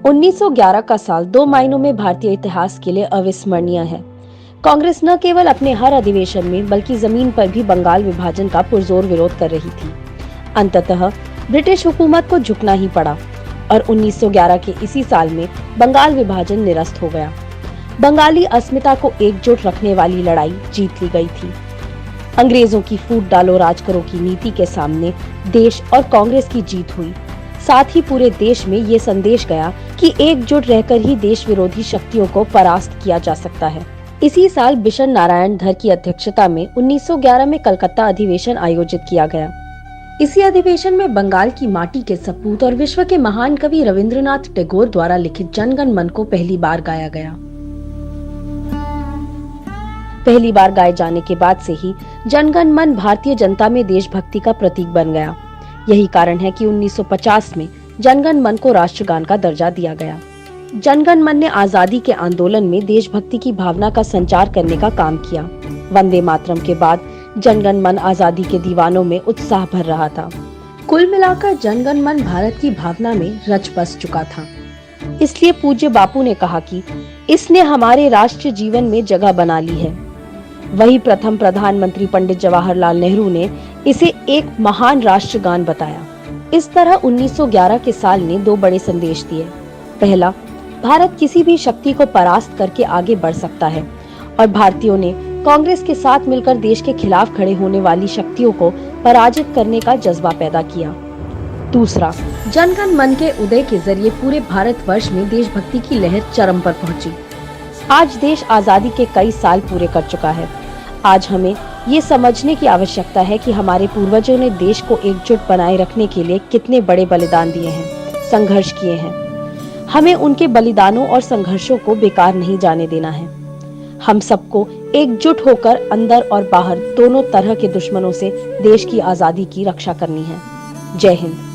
1911 का साल दो मायनों में भारतीय इतिहास के लिए अविस्मरणीय है। कांग्रेस न केवल अपने हर अधिवेशन में बल्कि जमीन पर भी बंगाल विभाजन का पुरजोर विरोध कर रही थी। अंततः ब्रिटिश हुकूमत को झुकना ही पड़ा और 1911 के इसी साल में बंगाल विभाजन निरस्त हो गया। बंगाली अस्मिता को एकजुट रखने वाली लड़ाई जीत ली गई थी। अंग्रेजों की फूट डालो राज करो की नीति के सामने देश और कांग्रेस की जीत हुई। साथ ही पूरे देश में ये संदेश गया कि एकजुट रहकर ही देश विरोधी शक्तियों को परास्त किया जा सकता है। इसी साल बिशन नारायण धर की अध्यक्षता में 1911 में कलकत्ता अधिवेशन आयोजित किया गया। इसी अधिवेशन में बंगाल की माटी के सपूत और विश्व के महान कवि रविंद्रनाथ टैगोर द्वारा लिखित जनगण मन को पहली बार गाया गया। पहली बार गाए जाने के बाद से ही जनगण मन भारतीय जनता में देशभक्ति का प्रतीक बन गया। यही कारण है कि 1950 में जनगण मन को राष्ट्रगान का दर्जा दिया गया। जनगण मन ने आजादी के आंदोलन में देशभक्ति की भावना का संचार करने का काम किया। वंदे मातरम के बाद जनगण मन आजादी के दीवानों में उत्साह भर रहा था। कुल मिलाकर जनगण मन भारत की भावना में रच बस चुका था। इसलिए पूज्य बापू ने कहा कि इसने हमारे राष्ट्रीय जीवन में जगह बना ली है। वही प्रथम प्रधानमंत्री पंडित जवाहरलाल नेहरू ने इसे एक महान राष्ट्रगान बताया। इस तरह 1911 के साल ने दो बड़े संदेश दिए। पहला, भारत किसी भी शक्ति को परास्त करके आगे बढ़ सकता है और भारतीयों ने कांग्रेस के साथ मिलकर देश के खिलाफ खड़े होने वाली शक्तियों को पराजित करने का जज्बा पैदा किया। दूसरा, जनगण मन के उदय के जरिए पूरे भारतवर्ष में देशभक्ति की लहर चरम पर पहुंची। आज देश आजादी के कई साल पूरे कर चुका है। आज हमें ये समझने की आवश्यकता है कि हमारे पूर्वजों ने देश को एकजुट बनाए रखने के लिए कितने बड़े बलिदान दिए हैं, संघर्ष किए हैं। हमें उनके बलिदानों और संघर्षों को बेकार नहीं जाने देना है। हम सबको एकजुट होकर अंदर और बाहर दोनों तरह के दुश्मनों से देश की आजादी की रक्षा करनी है। जय हिंद।